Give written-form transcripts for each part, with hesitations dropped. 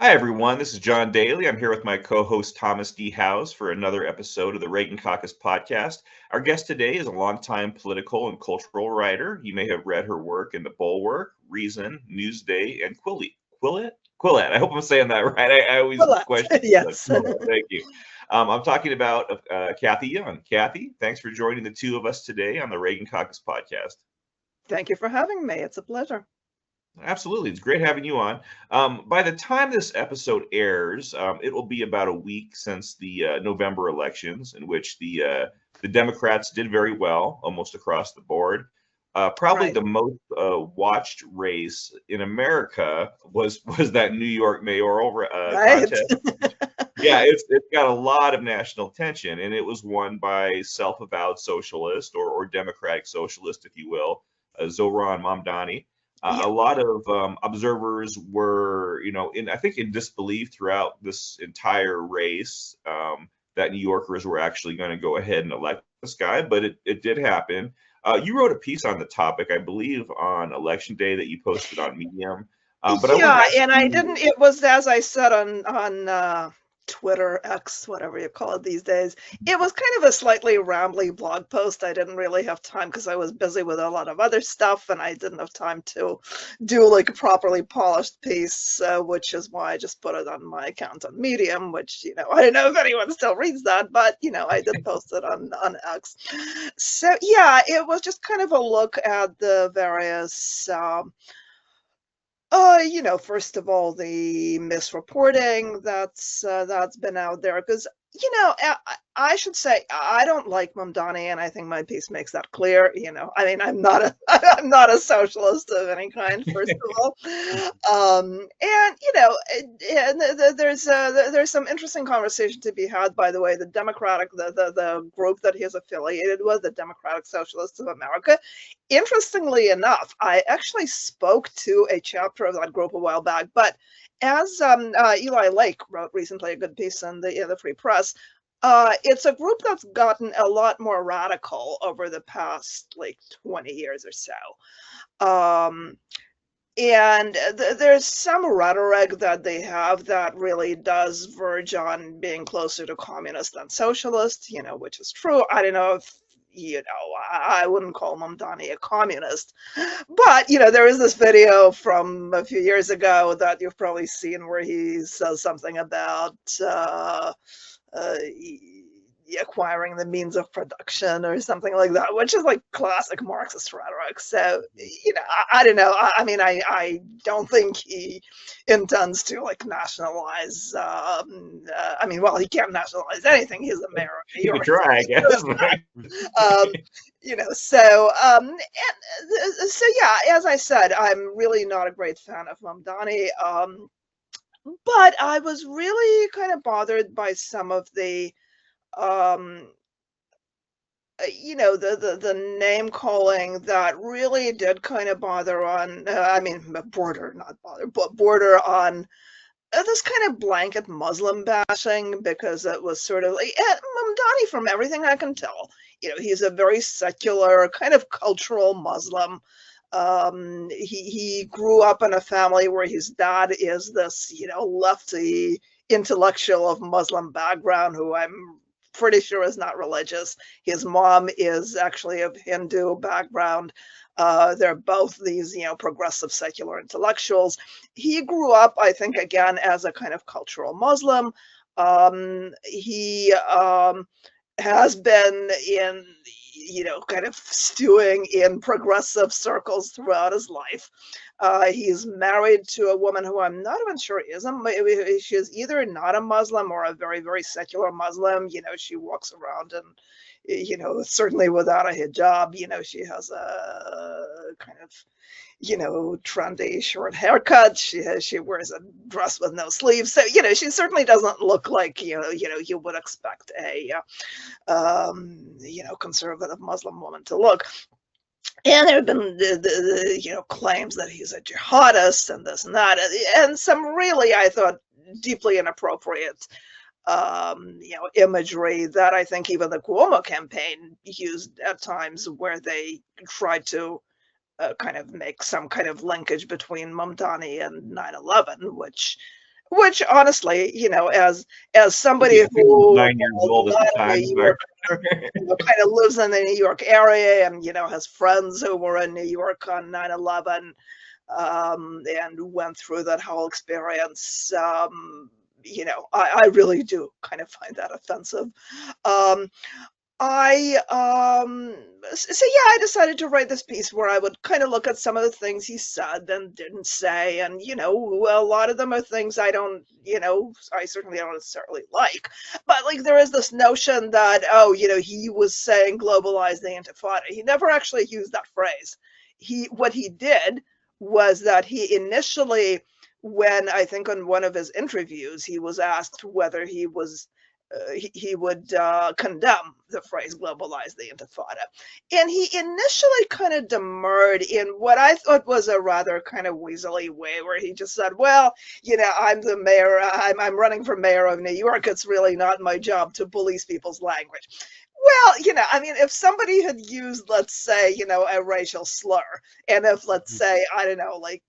Hi, everyone. This is John Daly. I'm here with my co host Thomas D. House for another episode of the Reagan Caucus podcast. Our guest today is a longtime political and cultural writer. You may have read her work in The Bulwark, Reason, Newsday, and Quillette? Quillette. I hope I'm saying that right. I always Well, question that. yes. Quillette. Thank you. I'm talking about Cathy Young. Cathy, thanks for joining the two of us today on the Reagan Caucus podcast. Thank you for having me. It's a pleasure. Absolutely. It's great having you on. By the time this episode airs, it will be about a week since the November elections, in which the Democrats did very well almost across the board. Probably Right. the most watched race in America was that New York mayoral Right. contest. Yeah, it's got a lot of national attention, and it was won by self-avowed socialist or democratic socialist, if you will, Zoran Mamdani. Yeah. A lot of observers were, in I think in disbelief throughout this entire race that New Yorkers were actually going to go ahead and elect this guy, but it did happen. You wrote a piece on the topic, I believe, on election day that you posted on Medium. But I wanted Yeah, to ask and I you. didn't it was as I said on Twitter, X, whatever you call it these days. It was kind of a slightly rambly blog post. I didn't really have time because I was busy with a lot of other stuff and I didn't have time to do like a properly polished piece, which is why I just put it on my account on Medium, which, I don't know if anyone still reads that, but I did post it on X. So yeah, it was just kind of a look at the various first of all, the misreporting that's been out there because I should say I don't like Mamdani, and I think my piece makes that clear. I mean, I'm not a I'm not a socialist of any kind, first of all, and there's some interesting conversation to be had. By the way, the group that he's affiliated with, the Democratic Socialists of America. Interestingly enough, I actually spoke to a chapter of that group a while back, but as Eli Lake wrote recently a good piece in the Free Press, it's a group that's gotten a lot more radical over the past like 20 years or so. Um, and there's some rhetoric that they have that really does verge on being closer to communist than socialist, which is true. I don't know if, I wouldn't call Mamdani a communist. But, there is this video from a few years ago that you've probably seen where he says something about uh, acquiring the means of production or something like that, which is like classic Marxist rhetoric. So, I don't know. I mean, I don't think he intends to like nationalize. I mean, well, he can't nationalize anything. He's the mayor of New You could York, so try, I he guess. knows that. Um, so yeah, as I said, I'm really not a great fan of Mamdani. But I was really kind of bothered by some of the um the name calling that really did kind of bother on I mean border not bother but border on this kind of blanket Muslim bashing because it was sort of like Mamdani, from everything I can tell, he's a very secular kind of cultural Muslim. He grew up in a family where his dad is this, lefty intellectual of Muslim background who I'm pretty sure is not religious. His mom is actually of Hindu background. They're both these, progressive secular intellectuals. He grew up, I think, again, as a kind of cultural Muslim. He has been in, kind of stewing in progressive circles throughout his life. He's married to a woman who I'm not even sure isn't. She's either not a Muslim or a very, very secular Muslim. She walks around and, certainly without a hijab. She has a kind of, trendy short haircut. She wears a dress with no sleeves. So, she certainly doesn't look like, you would expect a, conservative Muslim woman to look. And there have been claims that he's a jihadist and this and that, and some really, I thought, deeply inappropriate imagery that I think even the Cuomo campaign used at times, where they tried to kind of make some kind of linkage between Mamdani and 9/11, which which honestly, as He somebody he was who, 9 years while old at the not a time, New if I Yorker, kind of lives in the New York area and, has friends who were in New York on 9/11, and went through that whole experience. I really do kind of find that offensive. Um, I so yeah, I decided to write this piece where I would kind of look at some of the things he said and didn't say, and a lot of them are things I certainly don't necessarily like, but like there is this notion that, oh, he was saying globalize the Intifada. He never actually used that phrase. What he did was that he initially, when I think on one of his interviews, he was asked whether he would condemn the phrase globalize the Intifada. And he initially kind of demurred in what I thought was a rather kind of weaselly way, where he just said, well, I'm the mayor, I'm running for mayor of New York. It's really not my job to police people's language. Well, I mean, if somebody had used, let's say, a racial slur, and if, let's say, I don't know, like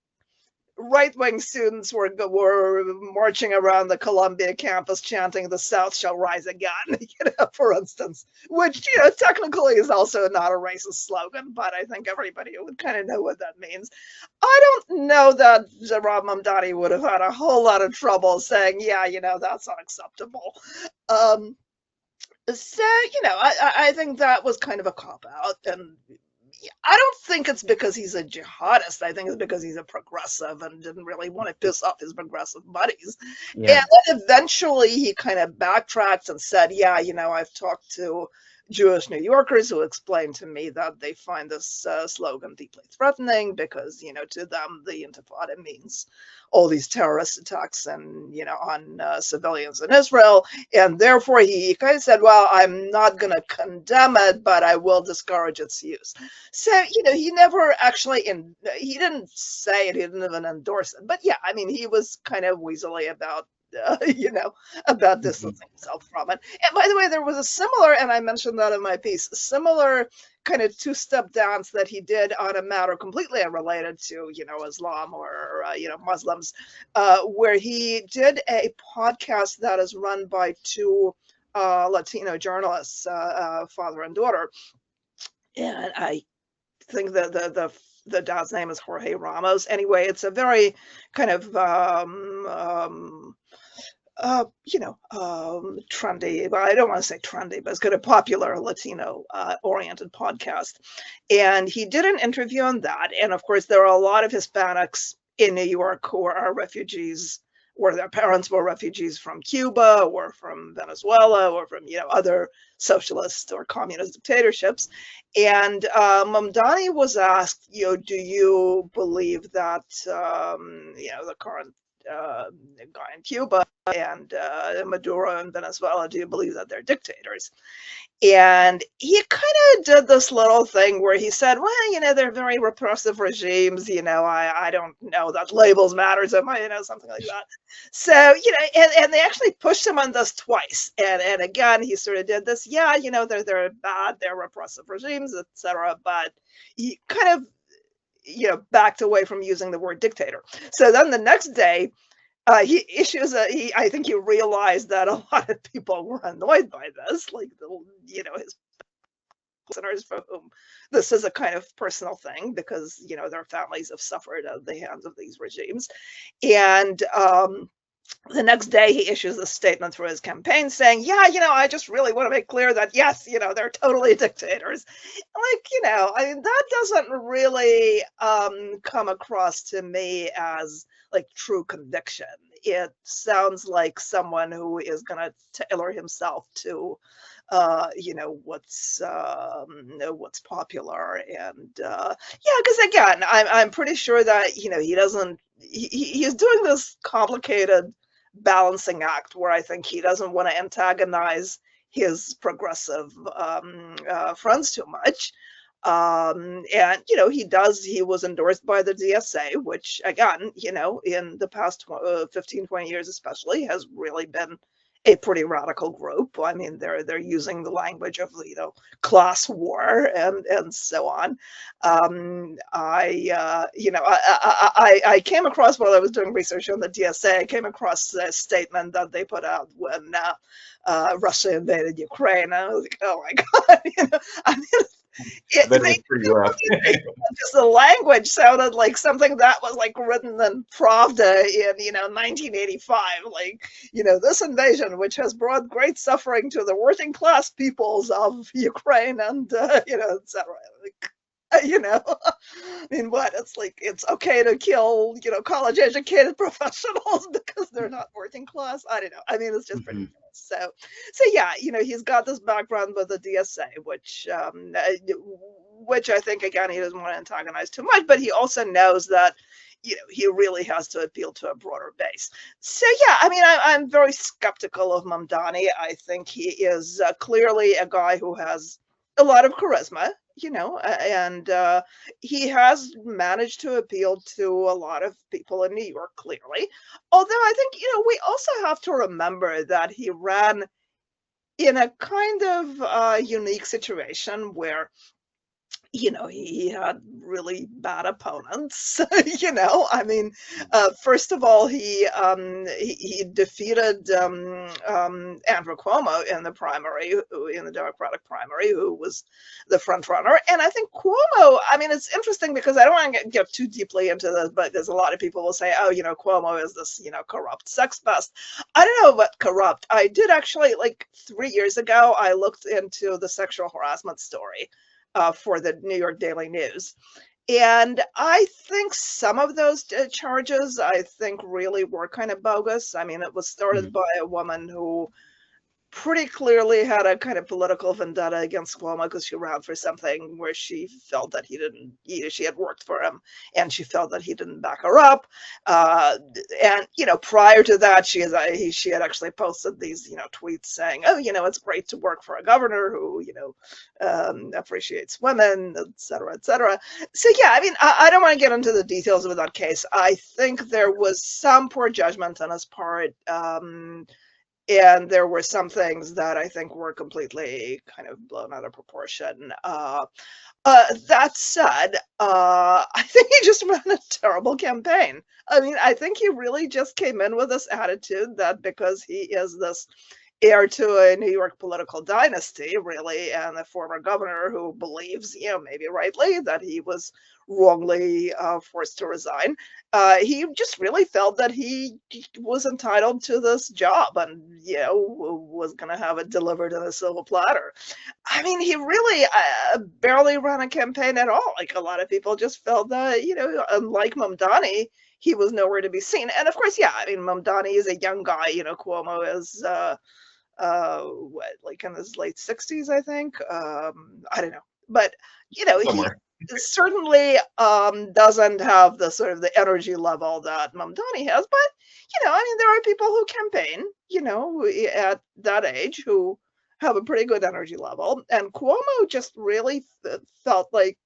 right-wing students were marching around the Columbia campus chanting "The South shall rise again," for instance, which technically is also not a racist slogan, but I think everybody would kind of know what that means. I don't know that Rob Mamdani would have had a whole lot of trouble saying, "Yeah, that's unacceptable." Um, so I think that was kind of a cop out, and I don't think it's because he's a jihadist. I think it's because he's a progressive and didn't really want to piss off his progressive buddies. And Yeah. then eventually he kind of backtracks and said, yeah, I've talked to Jewish New Yorkers who explained to me that they find this slogan deeply threatening because, to them, the Intifada means all these terrorist attacks and, on civilians in Israel. And therefore he kind of said, well, I'm not going to condemn it, but I will discourage its use. So, he never actually, he didn't say it, he didn't even endorse it. But yeah, I mean, he was kind of weaselly about, about Mhm. distancing himself from it. And by the way, there was a similar, and I mentioned that in my piece, similar kind of two-step dance that he did on a matter completely unrelated to, Islam or, Muslims, where he did a podcast that is run by two Latino journalists, father and daughter. And I think the dad's name is Jorge Ramos. Anyway, it's a very kind of trendy. Well, I don't want to say trendy, but it's kind of popular Latino oriented podcast. And he did an interview on that. And of course, there are a lot of Hispanics in New York who are refugees, where their parents were refugees from Cuba or from Venezuela or from other socialist or communist dictatorships. And Mamdani was asked, do you believe that the current guy in Cuba and Maduro in Venezuela, do you believe that they're dictators? And he kind of did this little thing where he said, well, they're very repressive regimes. I don't know that labels matter so much, something like that. So, and they actually pushed him on this twice. And again, he sort of did this, yeah, they're bad, they're repressive regimes, etc. But he kind of, backed away from using the word dictator. So then the next day, he issues I think he realized that a lot of people were annoyed by this, like his listeners for whom this is a kind of personal thing because their families have suffered at the hands of these regimes. And the next day he issues a statement through his campaign saying, yeah, I just really want to make clear that yes, they're totally dictators. Like, I mean, that doesn't really come across to me as like true conviction. It sounds like someone who is going to tailor himself to what's popular. And yeah, because again, I'm pretty sure that he doesn't he's doing this complicated balancing act where I think he doesn't want to antagonize his progressive friends too much. And he was endorsed by the DSA, which again, in the past 15, 20 years especially, has really been a pretty radical group. I mean, they're using the language of, class war and so on. I came across, while I was doing research on the DSA, I came across a statement that they put out when Russia invaded Ukraine. And I was like, oh my God, I mean, I it bet it made was pretty me rough. just the language sounded like something that was like written in Pravda in 1985. Like, this invasion, which has brought great suffering to the working class peoples of Ukraine, and etc. Like, I mean, what? It's like it's okay to kill, college educated professionals because they're not working class. I don't know. I mean, it's just Mhm. ridiculous. So yeah, he's got this background with the DSA, which I think, again, he doesn't want to antagonize too much, but he also knows that he really has to appeal to a broader base. So yeah, I mean, I'm very skeptical of Mamdani. I think he is clearly a guy who has a lot of charisma, and he has managed to appeal to a lot of people in New York, clearly. Although I think, we also have to remember that he ran in a kind of unique situation where he had really bad opponents. I mean, first of all, he defeated Andrew Cuomo in the primary, in the Democratic primary, who was the front runner. And I think Cuomo, I mean, it's interesting because I don't want to get too deeply into this, but there's a lot of people will say, oh, Cuomo is this, corrupt sex pest. I don't know about corrupt. I did actually, like 3 years ago, I looked into the sexual harassment story for the New York Daily News. And I think some of those charges, I think, really were kind of bogus. I mean, it was started Mhm. by a woman who pretty clearly had a kind of political vendetta against Cuomo because she ran for something where she felt that he didn't, she had worked for him and she felt that he didn't back her up. And, prior to that, she had actually posted these, tweets saying, oh, it's great to work for a governor who, appreciates women, et cetera, et cetera. So, yeah, I mean, I don't want to get into the details of that case. I think there was some poor judgment on his part. And there were some things that I think were completely kind of blown out of proportion. That said, I think he just ran a terrible campaign. I mean, I think he really just came in with this attitude that because he is this heir to a New York political dynasty, really, and a former governor who believes, maybe rightly, that he was wrongly forced to resign. He just really felt that he was entitled to this job and, was going to have it delivered in a silver platter. I mean, he really barely ran a campaign at all. Like a lot of people just felt that, unlike Mamdani, he was nowhere to be seen. And of course, yeah, I mean, Mamdani is a young guy. Cuomo is what, like in his late 60s, I think. I don't know, but he Somewhere. certainly doesn't have the sort of the energy level that Mamdani has. But I mean, there are people who campaign, at that age who have a pretty good energy level, and Cuomo just really felt like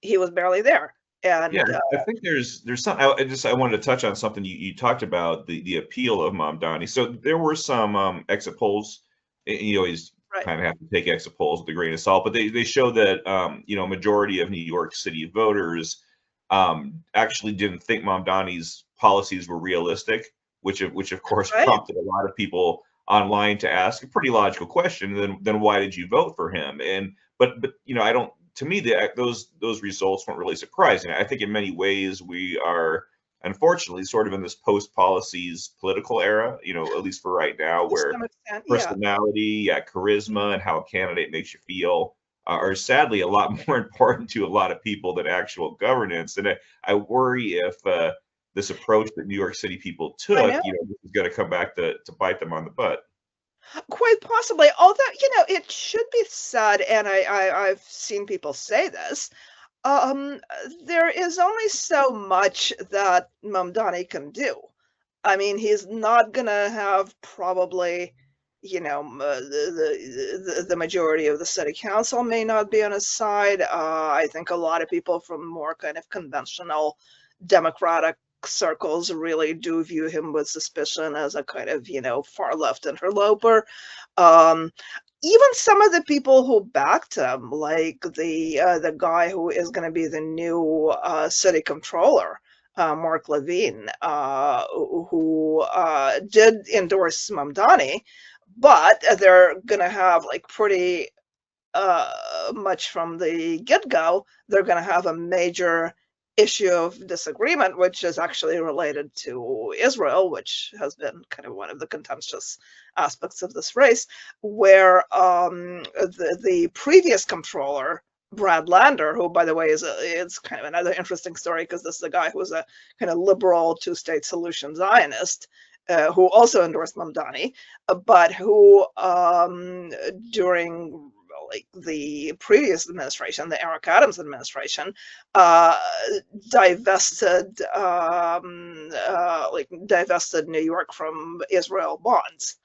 he was barely there. Yeah, And I think there's some. I wanted to touch on something you talked about, the appeal of Mamdani. So there were some exit polls. You always right, kind of have to take exit polls with a grain of salt, but they show that majority of New York City voters actually didn't think Mamdani's policies were realistic, which of course right, prompted a lot of people online to ask a pretty logical question. Then why did you vote for him? And but I don't, to me, those results weren't really surprising. I think in many ways we are unfortunately sort of in this post policies political era, at least for right now, to where some extent, yeah. personality, charisma, and how a candidate makes you feel are sadly a lot more important to a lot of people than actual governance. And I worry if this approach that New York City people I took, know. this is going to come back to bite them on the butt. Quite possibly, although, it should be said, and I've seen people say this, um, there is only so much that Mamdani can do. I mean, he's not gonna have probably, the majority of the city council may not be on his side. I think a lot of people from more kind of conventional Democratic circles really do view him with suspicion as a kind of, far left interloper. Um, Even some of the people who backed him, like the guy who is going to be the new city controller, Mark Levine, who did endorse Mamdani, but they're going to have like pretty much from the get-go, they're going to have a major issue of disagreement, which is actually related to Israel, which has been kind of one of the contentious aspects of this race, where the previous controller, Brad Lander, who, by the way, it's kind of another interesting story because this is a guy who was a kind of liberal two-state solution Zionist, who also endorsed Mamdani, but who during like the previous administration, the Eric Adams administration, uh, divested divested New York from Israel bonds,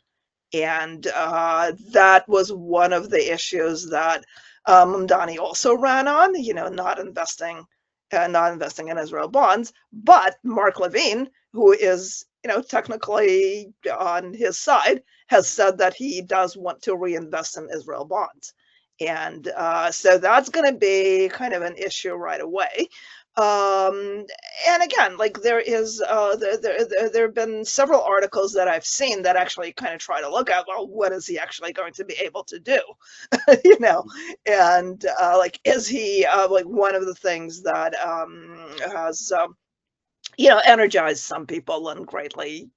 and that was one of the issues that Mamdani also ran on. Not investing in Israel bonds. But Mark Levine, who is technically on his side, has said that he does want to reinvest in Israel bonds. And so that's going to be kind of an issue right away. And again, like there have been several articles that I've seen that actually kind of try to look at, well, what is he actually going to be able to do? you know, and like, is he like one of the things that has energized some people and greatly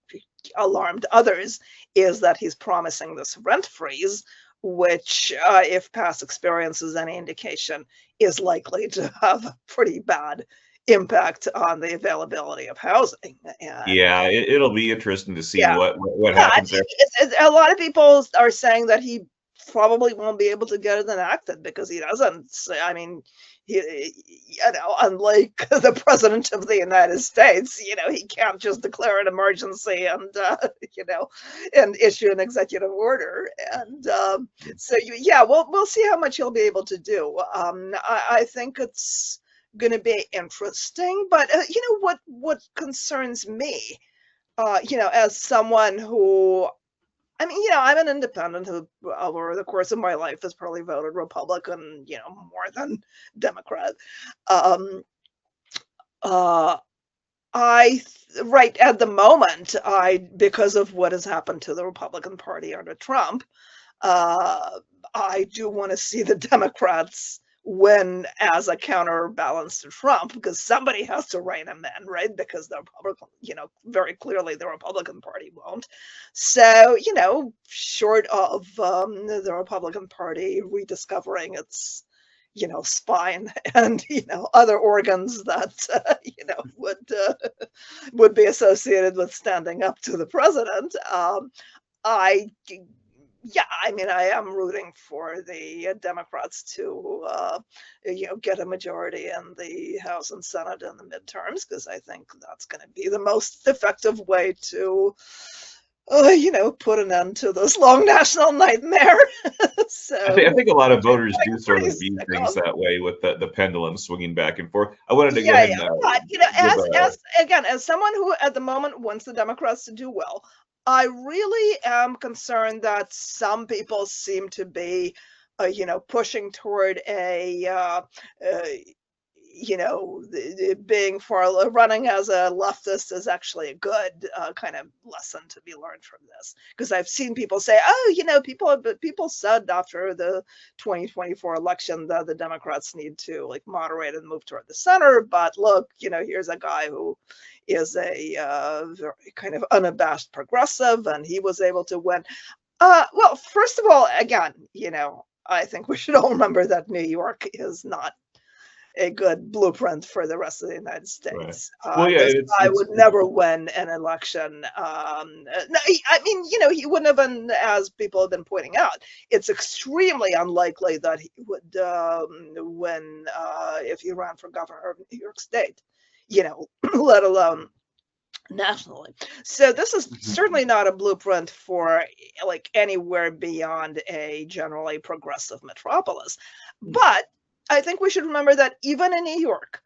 alarmed others is that he's promising this rent freeze, which, if past experience is any indication, is likely to have a pretty bad impact on the availability of housing. And Yeah, it'll be interesting to see yeah, what yeah, I happens there. think a lot of people are saying that he probably won't be able to get it enacted because he doesn't. I mean, unlike the president of the United States, he can't just declare an emergency and and issue an executive order. And so, yeah, we'll see how much he'll be able to do. I think it's going to be interesting, but what concerns me, as someone who, I mean, I'm an independent who, over the course of my life, has probably voted Republican, more than Democrat. Um, uh, right at the moment, because of what has happened to the Republican Party under Trump, uh, I do want to see the Democrats win as a counterbalance to Trump, because somebody has to rein him in, right? Because the Republican, very clearly the Republican Party won't. So, short of the Republican Party rediscovering its spine and other organs that would be associated with standing up to the president, I yeah, I mean, I am rooting for the Democrats to, get a majority in the House and Senate in the midterms, because I think that's going to be the most effective way to, put an end to this long national nightmare. I So think a lot of I'm voters do sort pretty of view sick things of. that way with the pendulum swinging back and forth. I wanted to go Yeah, ahead yeah. and But give as again, as someone who at the moment wants the Democrats to do well, I really am concerned that some people seem to be, pushing toward uh, being for running as a leftist is actually a good kind of lesson to be learned from this. Because I've seen people say, oh, people said after the 2024 election that the Democrats need to like moderate and move toward the center. But look, here's a guy who is a very kind of unabashed progressive, and he was able to win. Well, first of all, again, I think we should all remember that New York is not a good blueprint for the rest of the United right. States. Well, yeah, This it's guy it's would never win an election. No, I mean, he wouldn't have been, as people have been pointing out. It's extremely unlikely that he would win if he ran for governor of New York State, let alone nationally. So this is certainly not a blueprint for like anywhere beyond a generally progressive metropolis. But I think we should remember that even in New York,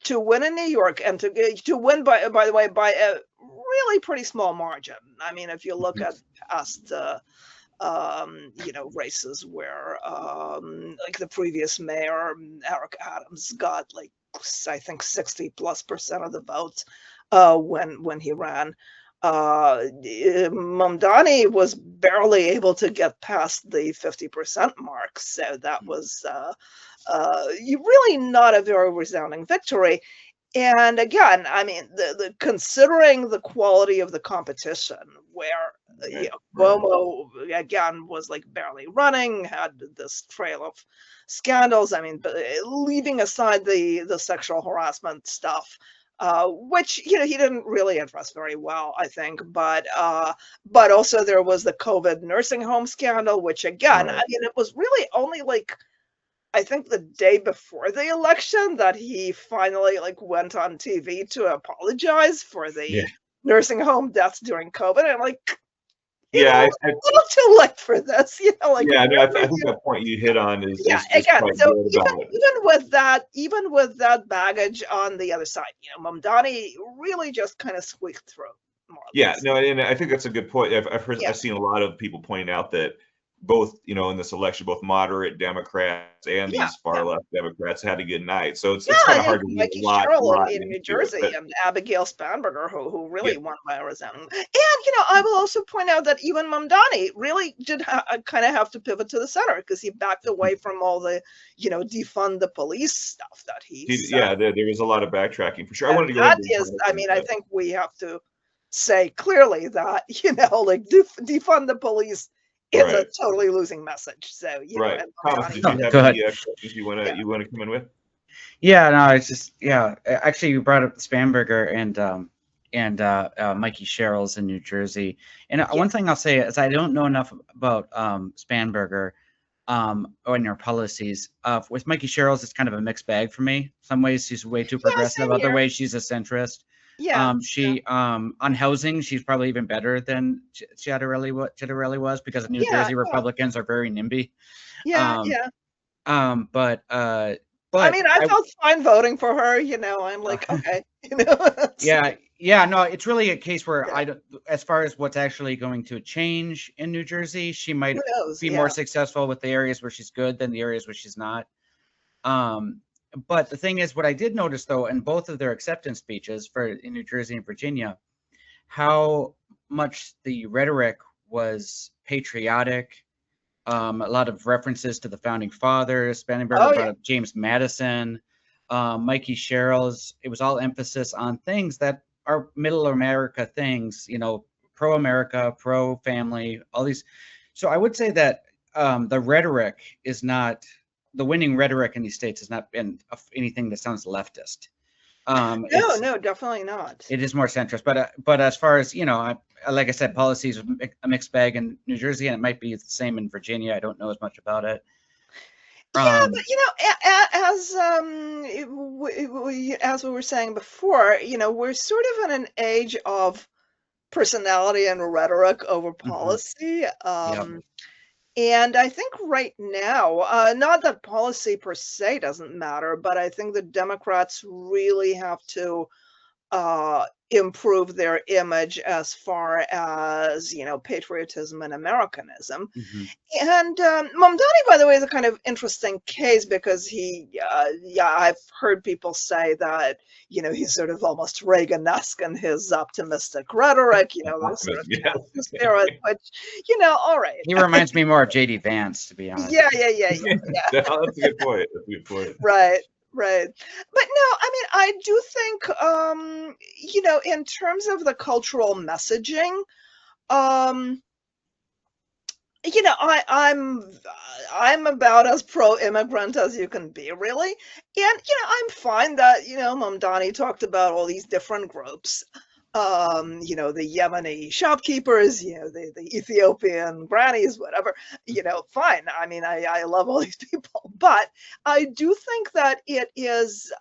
to win in New York and to win by the way by a really pretty small margin. I mean, if you look at past races where like the previous mayor Eric Adams got like I think 60+% of the votes when he ran. Mamdani was barely able to get past the 50% mark, so that was really not a very resounding victory. And again, I mean, the considering the quality of the competition, where Right. Right. Cuomo again was like barely running, had this trail of scandals. I mean, but leaving aside the sexual harassment stuff, which he didn't really address very well, I think. But also there was the COVID nursing home scandal, which again, I Right. mean, it was really only like I think the day before the election that he finally like went on TV to apologize for Yeah. the nursing home deaths during COVID. And I'm like, Yeah. a little too late for this, like Yeah. where No, were I think you? that point you hit on Yeah, is again, quite so good even about it. even with that baggage on the other side, Mamdani really just kind of squeaked through, more or Yeah, less. no, and I think that's a good point. Yeah, I've seen a lot of people pointing out that both, in this election, both moderate Democrats and yeah, these far yeah. left Democrats had a good night. So Yeah, it's kind I of think hard to read Mikey a lot Sherrill lot in New into it. Jersey But and Abigail Spanberger, who yeah, really won by a resounding. And I will also point out that even Mamdani really did kind of have to pivot to the center because he backed away from all the, defund the police stuff that he said. yeah, there was a lot of backtracking for sure. I And wanted to go ahead that and is, I Jonathan, mean, I think we have to say clearly that, like defund the police is a right, totally losing message. So, right. and Thomas, Mamdani did Oh, you have go any ahead. questions yeah. you wanna come in with? Yeah, no, it's just Actually, you brought up Spanberger and Mikey Sherrills in New Jersey. And Yeah. one thing I'll say is I don't know enough about Spanberger or in her policies. With Mikey Sherrills, it's kind of a mixed bag for me. Some ways she's way too Yeah, progressive. same Other here. ways she's a centrist. Yeah. Yeah. She on housing, she's probably even better than Chiatarelli was because New Yeah. Jersey Yeah. Republicans are very NIMBY. Yeah. Um, Yeah. um, but uh, I but mean, I I felt fine voting for her, I'm like, okay, it's Yeah, yeah, no, it's really a case where yeah, I don't, as far as what's actually going to change in New Jersey, she might who knows? be more Yeah. successful with the areas where she's good than the areas where she's not. Um, but the thing is, what I did notice though, in both of their acceptance speeches for in New Jersey and Virginia, how much the rhetoric was patriotic. A lot of references to the founding fathers. Oh, Spangenberger yeah. brought up James Madison, Mikey Sherrills. It was all emphasis on things that are middle America things, pro America, pro family, all these. So I would say that the rhetoric is not the winning rhetoric in these states has not been anything that sounds leftist. No, no, definitely not. It is more centrist, but as far as like I said, policies a mixed bag in New Jersey, and it might be the same in Virginia. I don't know as much about it. Yeah, but Um, as we were saying before, we're sort of in an age of personality and rhetoric over mhm, policy. yep, And I think right now, not that policy per se doesn't matter, but I think the Democrats really have to improve their image as far as, patriotism and Americanism. mhm. And Mamdani, by the way, is a kind of interesting case because yeah, I've heard people say that, he's sort of almost Reagan-esque in his optimistic rhetoric, the sort of Optimism, yeah. token spirit, which, all right. He reminds me more of JD Vance, to be honest. Yeah, yeah, yeah, yeah, yeah. No, that's a good point. That's a good point. Right, right. But no, I mean, I do think, in terms of the cultural messaging, um, I'm about as pro-immigrant as you can be, really. And I'm fine that Mamdani talked about all these different groups. The Yemeni shopkeepers, the Ethiopian grannies, whatever. Fine. I mean, I love all these people, but I do think that it is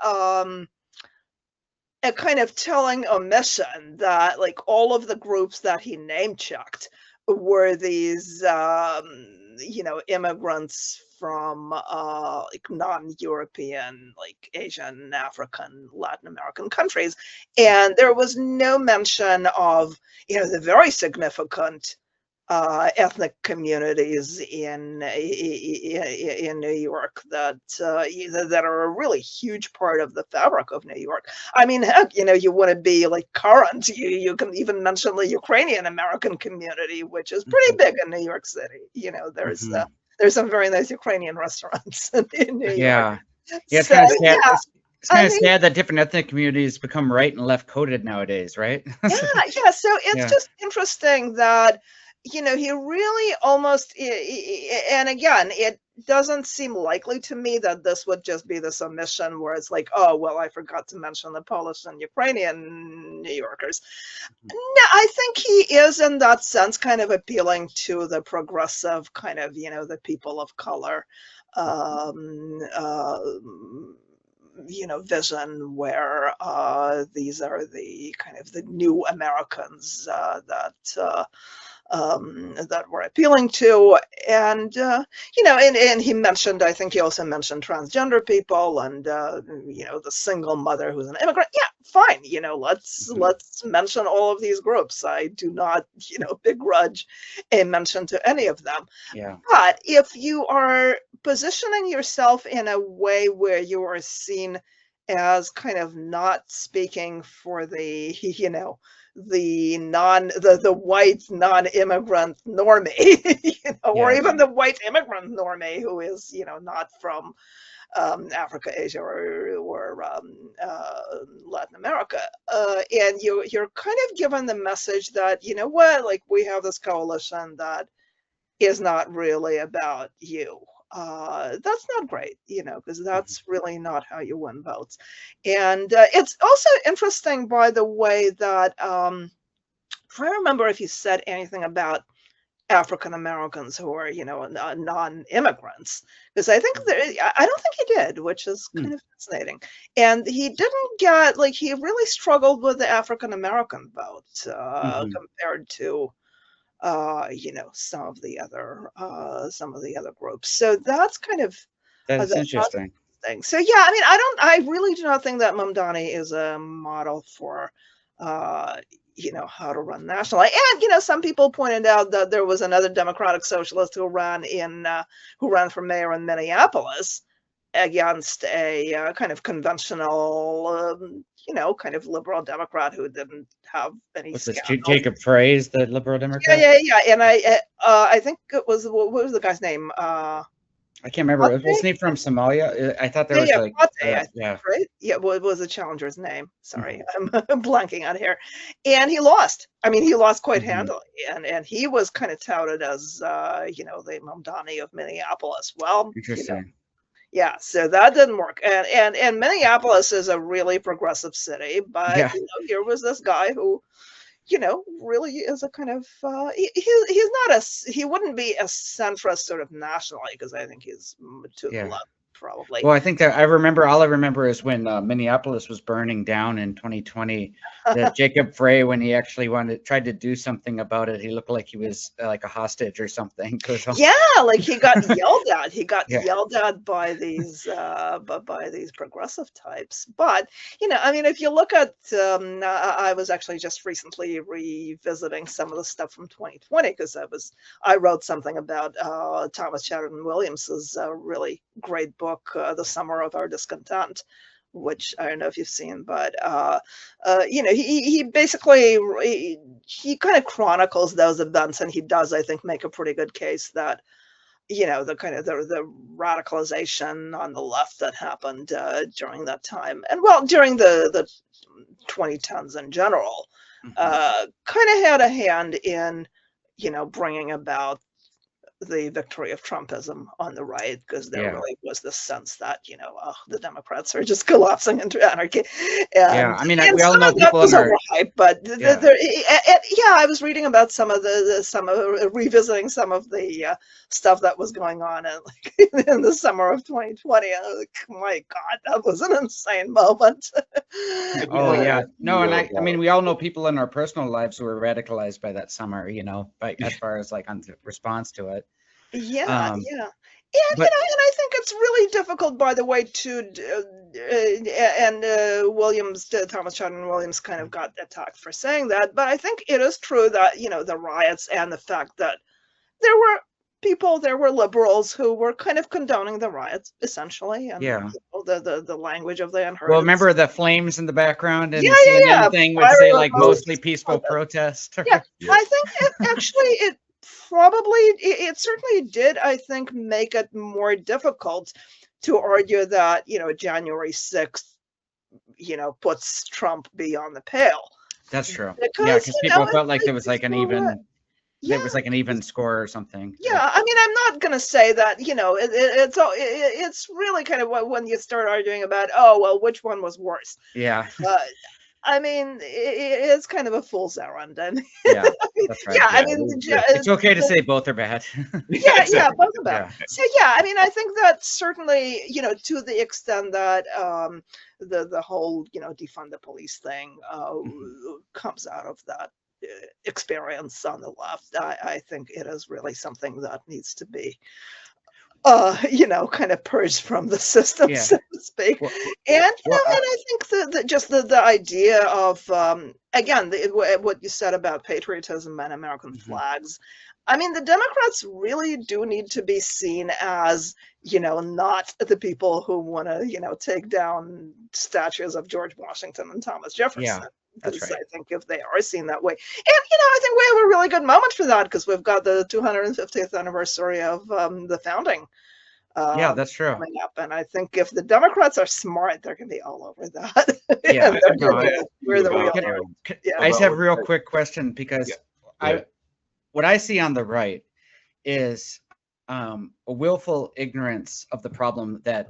a kind of telling omission that like all of the groups that he name checked were these immigrants from like non-European, like Asian, African, Latin American countries, and there was no mention of the very significant ethnic communities in New York that are a really huge part of the fabric of New York. I mean, heck, you want to be like current. You can even mention the Ukrainian American community, which is pretty big in New York City. There's some very nice Ukrainian restaurants in New York. Yeah, it's So kind of sad. yeah, It's kind I of mean, sad that different ethnic communities become right and left coded nowadays, right? yeah. So it's Yeah. just interesting that he really almost, and again, it doesn't seem likely to me that this would just be this omission where it's like, oh well, I forgot to mention the Polish and Ukrainian New Yorkers. No, I think he is in that sense kind of appealing to the progressive kind of, the people of color vision, where these are the kind of the new Americans that we're appealing to. And and he mentioned, I think he also mentioned transgender people and the single mother who's an immigrant. Yeah, fine, let's mention all of these groups. I do not begrudge a mention to any of them. Yeah. But if you are positioning yourself in a way where you are seen as kind of not speaking for the the white non-immigrant normie, or Yeah. even the white immigrant normie who is not from Africa, Asia, or Latin America, and you're kind of given the message that like we have this coalition that is not really about you. That's not great, because that's really not how you win votes. And it's also interesting, by the way, that I remember if you said anything about African Americans who are, non-immigrants, because I think I don't think he did, which is kind of fascinating. And he didn't get, like, he really struggled with the African American vote compared to some of the other groups. So that's kind of That's that's interesting. thing. So yeah, I mean, I really do not think that Mamdani is a model for how to run nationally. And some people pointed out that there was another Democratic socialist who ran for mayor in Minneapolis against a kind of conventional kind of liberal Democrat who didn't have any What's this? scandals. Jacob Frey's the liberal Democrat? Yeah. And I think it was, what was the guy's name? I can't remember. Pate? Wasn't he from Somalia? I thought there was Yeah, like, Pate, I think, yeah. right? Yeah, what was the challenger's name? Sorry, I'm blanking out here. And he lost. I mean, he lost quite handily, and he was kind of touted as the Mamdani of Minneapolis. Well, Interesting. yeah, so that didn't work. And Minneapolis is a really progressive city, but Yeah. here was this guy who really is a kind of he's not he wouldn't be a centrist sort of nationally, because I think he's to the left probably. Well, I think that all I remember is when Minneapolis was burning down in 2020, that Jacob Frey, when he actually tried to do something about it, he looked like he was like a hostage or something. Yeah, like he got yelled at. He got Yeah. yelled at by these progressive types. But I mean, if you look at, I was actually just recently revisiting some of the stuff from 2020, because I wrote something about Thomas Chatterton Williams's really great book, The Summer of Our Discontent, which I don't know if you've seen, but he basically he kind of chronicles those events, and he does, I think, make a pretty good case that the kind of the radicalization on the left that happened during that time, and well, during the 2010s in general, kind of had a hand in bringing about the victory of Trumpism on the right, because there really was this sense that the Democrats are just collapsing into anarchy. And, I mean, we all know people was overhyped, but I was reading about some of revisiting some of the stuff that was going on in the summer of 2020. And I was like, my God, that was an insane moment. Oh yeah, no, and I mean, we all know people in our personal lives who were radicalized by that summer, as far as like on the response to it. Yeah, Um, yeah. but And I think it's really difficult, by the way, Williams, Thomas Chadwin Williams kind of got attacked for saying that, but I think it is true that, the riots and the fact that there were liberals who were kind of condoning the riots, essentially, and yeah. the language of the unheard. Well, And remember the flames in the background, and yeah, the yeah, CNN yeah. thing would Fire say like emojis, mostly peaceful protest. yeah, Yeah. I think it probably it certainly did, I think, make it more difficult to argue that, January 6th, puts Trump beyond the pale. That's true. Yeah, Because, because people felt like there was like yeah, there was like an even score or something. yeah. I mean, I'm not going to say that, it's really kind of when you start arguing about, oh, well, which one was worse? Yeah, Uh, I mean, it's kind of a fool's errand. And yeah, that's right. yeah, I Yeah, mean, It's okay to say both are bad. yeah, exactly. both of them. Yeah. So yeah, I mean, I think that certainly, to the extent that the whole, defund the police thing comes out of that experience on the left, I think it is really something that needs to be kind of purged from the system, Yeah. so to speak. Well, And well, and I think just the idea of again, what you said about patriotism and American Mhm. flags. I mean, the Democrats really do need to be seen as, not the people who want to, take down statues of George Washington and Thomas Jefferson. Yeah, that's Because right. I think if they are seen that way, and I think we have a really good moment for that because we've got the 250th anniversary of the founding Yeah, that's true. coming up, and I think if the Democrats are smart, they're going to be all over that. Yeah, And they're no, gonna- we're the real. Yeah. I just have a About- real quick question because Yeah. what I see on the right is a willful ignorance of the problem that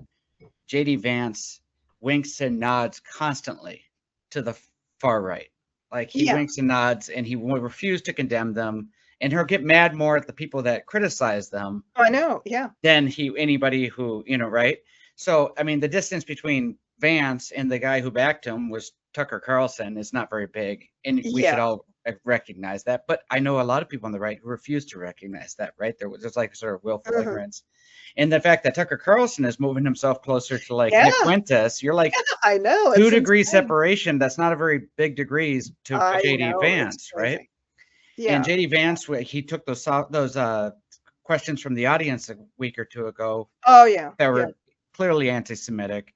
JD Vance winks and nods constantly to the far right. Like he Yeah. winks and nods and he will refuse to condemn them, and he'll get mad more at the people that criticize them I know. Yeah. than anybody who, right? So I mean the distance between Vance and the guy who backed him was Tucker Carlson is not very big, and we should Yeah. all recognize that. But I know a lot of people on the right who refuse to recognize that, right? There's like sort of willful Mhm. ignorance. And the fact that Tucker Carlson is moving himself closer to like Yeah. Nick Fuentes, you're like I know. 2 degree insane. separation. That's not a very big degrees to I JD know, it's Vance, right? crazy. Yeah. And JD Vance, he took those questions from the audience a week or two ago Oh yeah. that Yeah. were clearly anti-Semitic,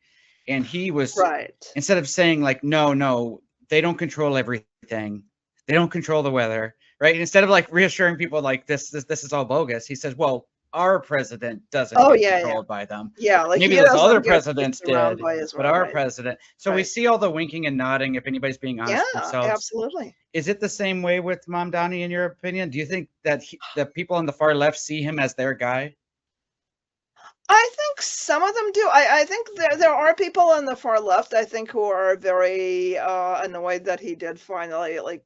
and he was Right. instead of saying like, no, they don't control everything, they don't control the weather, right? And instead of like reassuring people like this is all bogus, he says, well, our president doesn't Oh get yeah. controlled by them. Yeah. Like Maybe he those doesn't other get presidents pushed around did, by but Israel, our right. president. So we Right. see all the winking and nodding if anybody's being honest Yeah. with themselves. Absolutely. Is it the same way with Mamdani in your opinion? Do you think that the people on the far left see him as their guy? I think some of them do. I think there are people on the far left, I think, who are very annoyed that he did finally like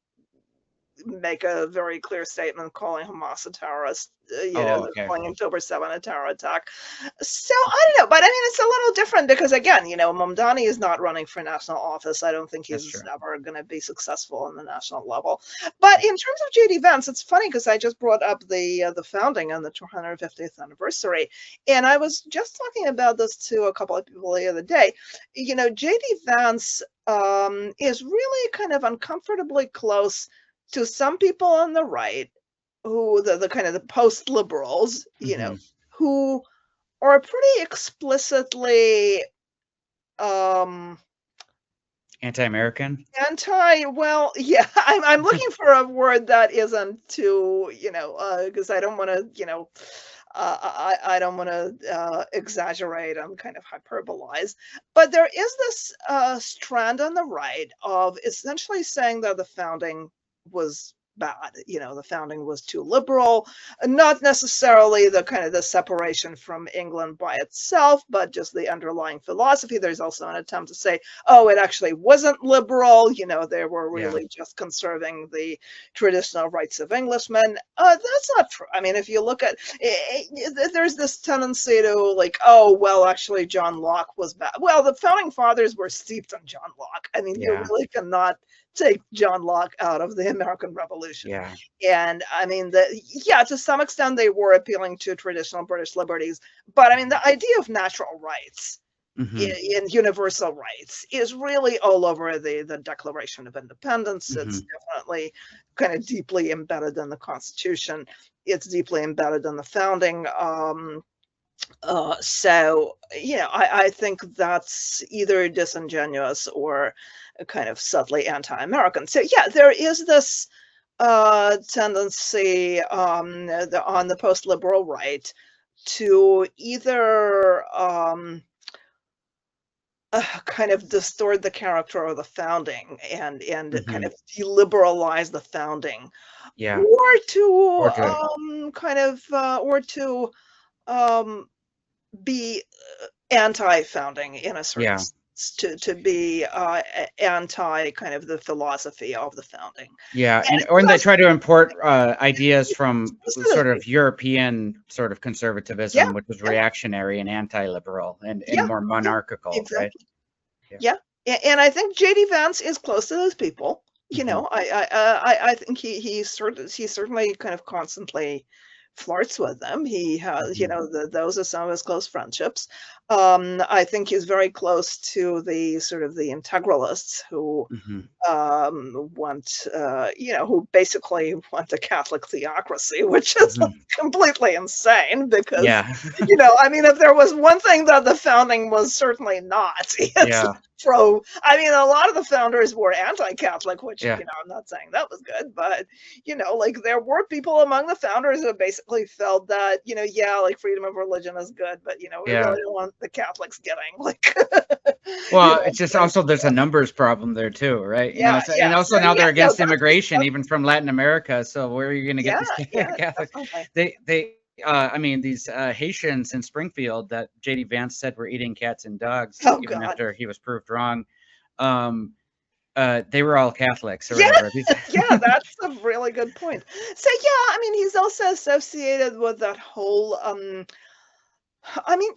make a very clear statement calling Hamas a terrorist, Okay. calling October 7 a terror attack. So I don't know, but I mean, it's a little different because again, Mamdani is not running for national office. I don't think That's he's true. ever going to be successful on the national level. But in terms of JD Vance, it's funny because I just brought up the founding and the 250th anniversary, and I was just talking about this to a couple of people the other day. JD Vance is really kind of uncomfortably close to some people on the right who the kind of the post liberals, Mhm. who are pretty explicitly Anti-American? well, yeah, I'm looking for a word that isn't too, because I don't want to, I don't want to exaggerate and kind of hyperbolize, but there is this strand on the right of essentially saying that the founding was bad. The founding was too liberal, not necessarily the kind of the separation from England by itself, but just the underlying philosophy. There's also an attempt to say, oh, it actually wasn't liberal. They were really just conserving the traditional rights of Englishmen. That's not true. I mean, if you look at there's this tendency to like, oh, well, actually, John Locke was bad. Well, the founding fathers were steeped in John Locke. I mean, you Yeah. really cannot take John Locke out of the American Revolution. Yeah. And I mean, to some extent they were appealing to traditional British liberties, but I mean, the idea of natural rights in universal rights is really all over the Declaration of Independence. It's definitely kind of deeply embedded in the Constitution. It's deeply embedded in the founding. So, I think that's either disingenuous or kind of subtly anti-American. So, yeah, there is this tendency on the post-liberal right to either kind of distort the character of the founding and kind of deliberalize the founding, Yeah. or to or to be anti-founding in a certain sense, to be anti kind of the philosophy of the founding. Yeah, and or they try to import ideas from sort of European sort of conservatism, which was reactionary and anti-liberal and more monarchical, exactly. Right? Yeah, and I think J.D. Vance is close to those people. I think he certainly kind of constantly flirts with them. He has, those are some of his close friendships. I think he's very close to the sort of the integralists who want, who basically want a Catholic theocracy, which is completely insane because, I mean, if there was one thing that the founding was certainly not, I mean, a lot of the founders were anti-Catholic, which, I'm not saying that was good, but, like there were people among the founders who basically felt that, like freedom of religion is good, but, we really don't want the Catholics getting like. Well, it's just also there's a numbers problem there too, right? And also now they're against immigration, even from Latin America. So where are you going to get these Catholics? I mean, these Haitians in Springfield that J.D. Vance said were eating cats and dogs, even after he was proved wrong. They were all Catholics or whatever. Yeah, that's a really good point. So I mean, he's also associated with that whole I mean,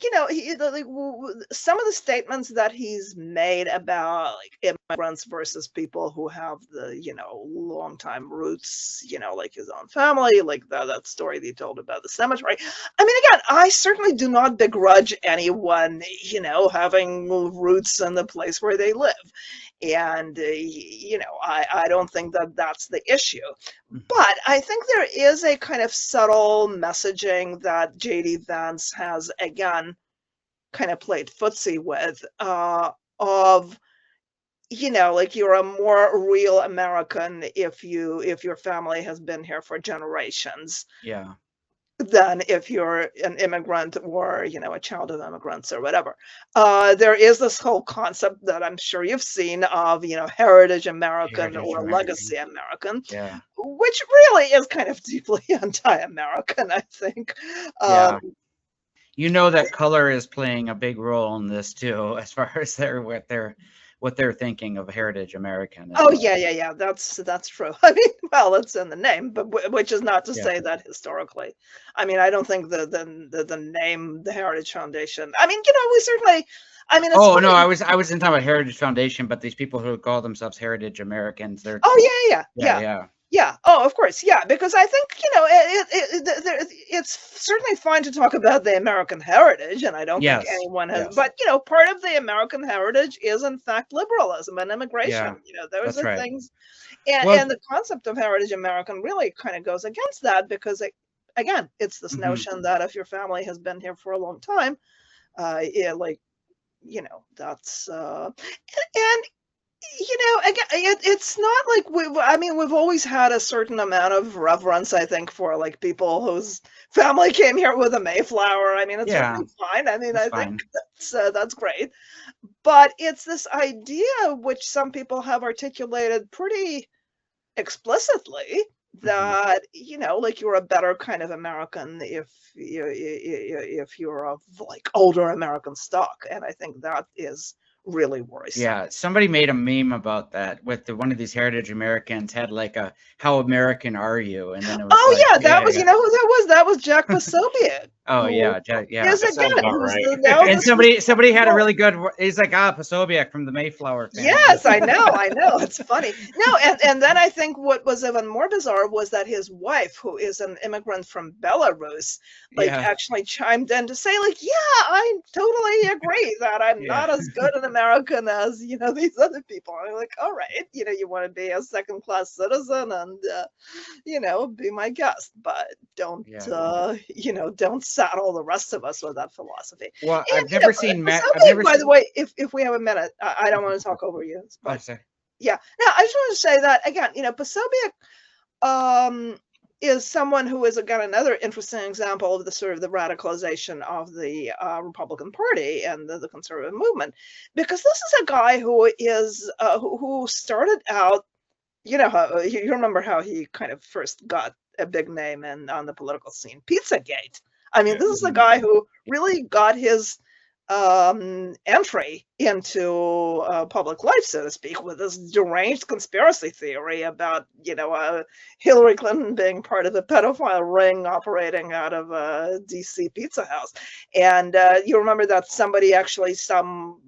some of the statements that he's made about like immigrants versus people who have the, long time roots, like his own family, like that story that he told about the cemetery. I mean, again, I certainly do not begrudge anyone, having roots in the place where they live. And, I don't think that that's the issue. But I think there is a kind of subtle messaging that J.D. Vance has, again, kind of played footsie with, of, like you're a more real American if your family has been here for generations. Yeah. Than if you're an immigrant or, a child of immigrants or whatever. There is this whole concept that I'm sure you've seen of, heritage American or legacy American, which really is kind of deeply anti-American, I think. That color is playing a big role in this too, as far as what they're thinking of heritage American. Oh yeah. That's true. I mean, well, it's in the name, but which is not to say that historically. I mean, I don't think the name, the Heritage Foundation. I mean, we certainly. I mean, no, I wasn't talking about Heritage Foundation, but these people who call themselves Heritage Americans, they're. Oh yeah. Yeah. Oh, of course. Yeah, because I think it's certainly fine to talk about the American heritage, and I don't think anyone has. But part of the American heritage is in fact liberalism and immigration. Those are things, and the concept of heritage American really kind of goes against that because, again, it's this notion that if your family has been here for a long time, that's and. Again, it's not like we've always had a certain amount of reverence, I think, for like people whose family came here with a Mayflower. I mean, it's really fine. I mean, I think that's great. But it's this idea which some people have articulated pretty explicitly that, like you're a better kind of American if you're of like older American stock. And I think that is really worrisome. Yeah, somebody made a meme about that with one of these Heritage Americans had like a "How American are you?" and then it was Oh like, yeah, that was, you know who that was? That was Jack Posobiec. oh Who yeah, yeah. is That sounds again, about who's right. now And this somebody had a really good. He's like, Posobiec from the Mayflower family. Yes, I know. It's funny. No, and then I think what was even more bizarre was that his wife, who is an immigrant from Belarus, like Yeah. actually chimed in to say, like, yeah, I totally agree that I'm Yeah. not as good an American as, you know, these other people. And I'm like, all right, you know, you want to be a second-class citizen and, you know, be my guest, but don't, Yeah. you know, don't saddle the rest of us with that philosophy. Well, And, I've you know, never seen Matt. I've Posobiec, never by seen. the way, if we have a minute, I don't want to talk over you, Oh, but sorry. yeah. Now, I just want to say that again, you know, Posobiec is someone who is again another interesting example of the sort of the radicalization of the Republican Party and the conservative movement, because this is a guy who is who started out, you know, how, you remember how he kind of first got a big name on the political scene, Pizzagate. I mean, Yeah. this is a guy who really got his entry into public life, so to speak, with this deranged conspiracy theory about, you know, Hillary Clinton being part of a pedophile ring operating out of a DC pizza house. And you remember that somebody actually, some,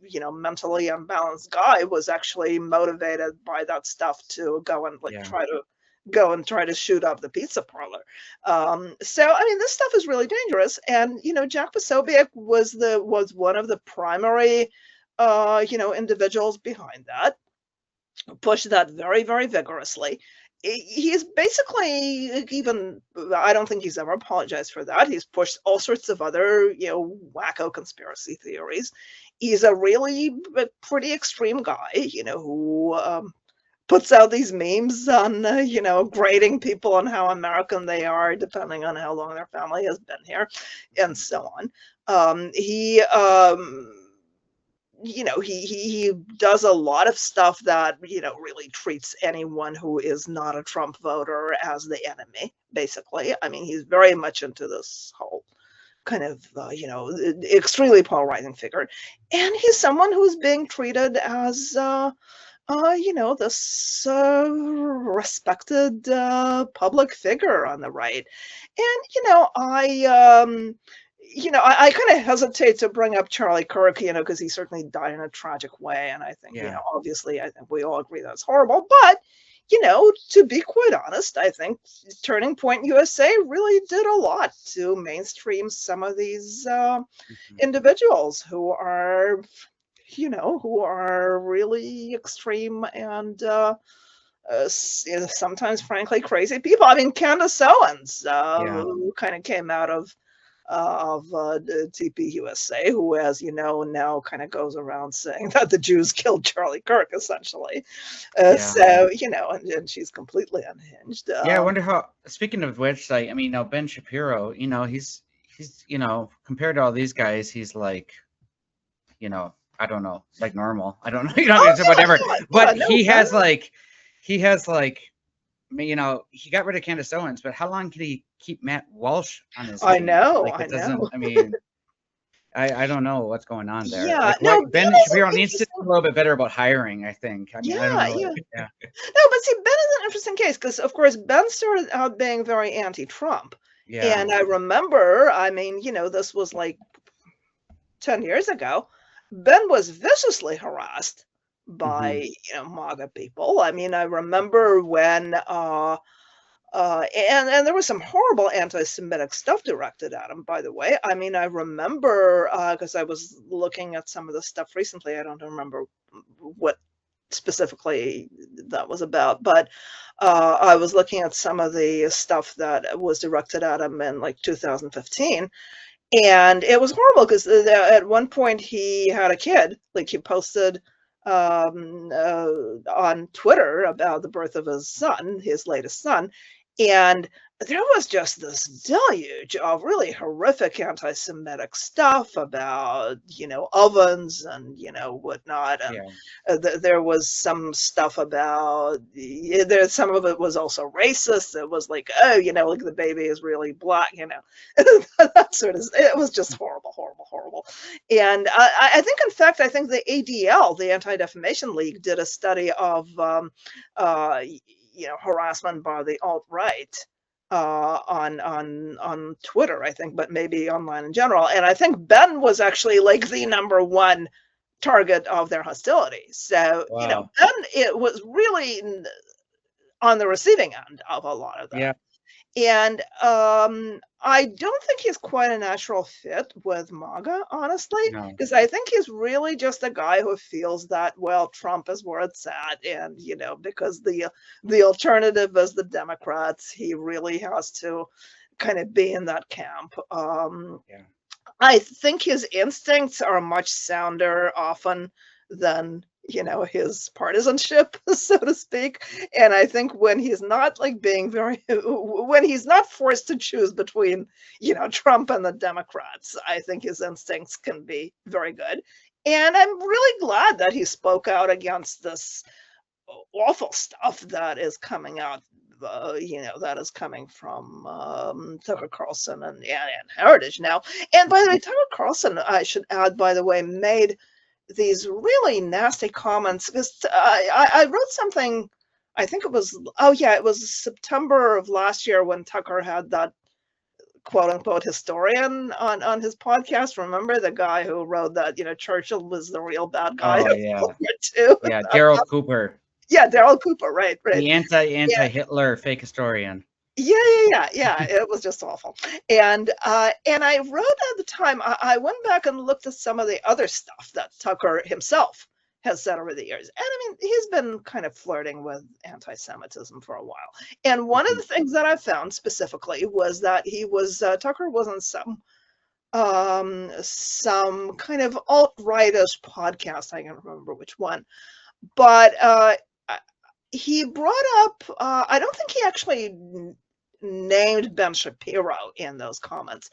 you know, mentally unbalanced guy was actually motivated by that stuff to go and like Yeah. try to shoot up the pizza parlor. So I mean, this stuff is really dangerous. And you know, Jack Posobiec was one of the primary, you know, individuals behind that, pushed that very, very vigorously. He's basically, even, I don't think he's ever apologized for that. He's pushed all sorts of other, you know, wacko conspiracy theories. He's a really pretty extreme guy, you know, who puts out these memes on, you know, grading people on how American they are, depending on how long their family has been here, and so on. You know, he does a lot of stuff that, you know, really treats anyone who is not a Trump voter as the enemy, basically. I mean, he's very much into this whole kind of, you know, extremely polarizing figure. And he's someone who's being treated as, you know, this respected public figure on the right. And, you know, I kind of hesitate to bring up Charlie Kirk, you know, because he certainly died in a tragic way. And I think, you Yeah. know, obviously, I think we all agree that's horrible. But, you know, to be quite honest, I think Turning Point USA really did a lot to mainstream some of these individuals who are, you know, who are really extreme and you know, sometimes frankly crazy people. I mean, Candace Owens, Yeah. who kind of came out of TP USA, who, as you know, now kind of goes around saying that the Jews killed Charlie Kirk, essentially. Yeah. So, you know, and she's completely unhinged. Yeah, I wonder how. Speaking of which, like, I mean, now Ben Shapiro, you know, he's, you know, compared to all these guys, he's like, you know, I don't know, like normal. I don't know, you know, Oh, it's whatever. But no, he has like, I mean, you know, he got rid of Candace Owens, but how long can he keep Matt Walsh on his I team? know, Like, I it doesn't. know. I mean, I don't know what's going on there. Yeah, Like, no, what Ben Ben is Shapiro an needs to do interesting. a little bit better about hiring, I think. I mean, I don't Yeah, know. yeah. Yeah. No, but see, Ben is an interesting case because, of course, Ben started out being very anti-Trump. Yeah. And I remember, I mean, you know, this was like 10 years ago. Ben was viciously harassed by, you know, MAGA people. I mean, I remember when, and there was some horrible anti-Semitic stuff directed at him, by the way. I mean, I remember, because I was looking at some of the stuff recently. I don't remember what specifically that was about, but I was looking at some of the stuff that was directed at him in like 2015, and it was horrible because at one point he had a kid. Like he posted on Twitter about the birth of his son, his latest son, and there was just this deluge of really horrific anti-Semitic stuff about, you know, ovens and, you know, whatnot. And there was some stuff about, there, some of it was also racist. It was like, oh, you know, like the baby is really black, you know, that sort of, it was just horrible. unbelievable. And I think, in fact, I think the ADL, the Anti-Defamation League, did a study of harassment by the alt-right on Twitter, I think, but maybe online in general. And I think Ben was actually like the number one target of their hostility. So, Wow. Ben, it was really on the receiving end of a lot of that. Yeah. And I don't think he's quite a natural fit with MAGA, honestly, No. because I think he's really just a guy who feels that, well, Trump is where it's at, and because the alternative is the Democrats, he really has to kind of be in that camp. Yeah. I think his instincts are much sounder often than his partisanship, so to speak. And I think when he's not like being when he's not forced to choose between Trump and the Democrats, I think his instincts can be very good. And I'm really glad that he spoke out against this awful stuff that is coming out, that is coming from Tucker Carlson and Heritage now. And by the way, Tucker Carlson, I should add, by the way, made these really nasty comments, because I wrote something, I think it was, it was September of last year when Tucker had that quote unquote historian on his podcast. Remember the guy who wrote that, Churchill was the real bad guy Oh, of yeah. World War II? Yeah, Daryl Cooper, Yeah, Daryl Cooper, right. the anti-Hitler fake historian. Yeah. It was just awful. And I wrote at the time, I went back and looked at some of the other stuff that Tucker himself has said over the years. And I mean, he's been kind of flirting with anti-Semitism for a while. And one of the things that I found specifically was that Tucker was on some kind of alt-rightish podcast. I can't remember which one. But he brought up, I don't think he actually named Ben Shapiro in those comments,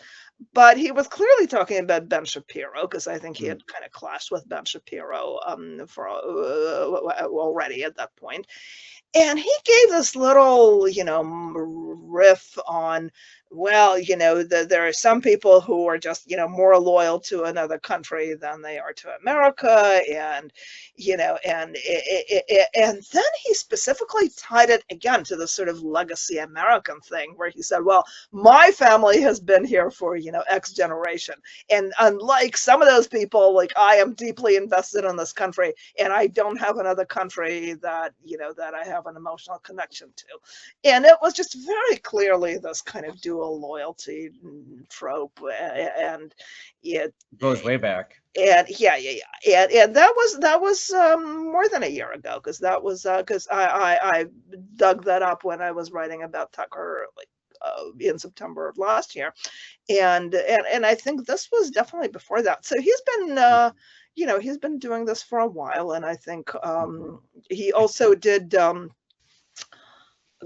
but he was clearly talking about Ben Shapiro, because I think he had kind of clashed with Ben Shapiro for already at that point. And he gave this little, riff on, well, there are some people who are just, more loyal to another country than they are to America. And, and then he specifically tied it again to the sort of legacy American thing, where he said, well, my family has been here for, X generation. And unlike some of those people, like, I am deeply invested in this country, and I don't have another country that, that I have an emotional connection to. And it was just very clearly this kind of dual loyalty trope, and it goes way back. And and that was more than a year ago, because I dug that up when I was writing about Tucker, like in September of last year, and I think this was definitely before that. So he's been he's been doing this for a while, and I think he also did.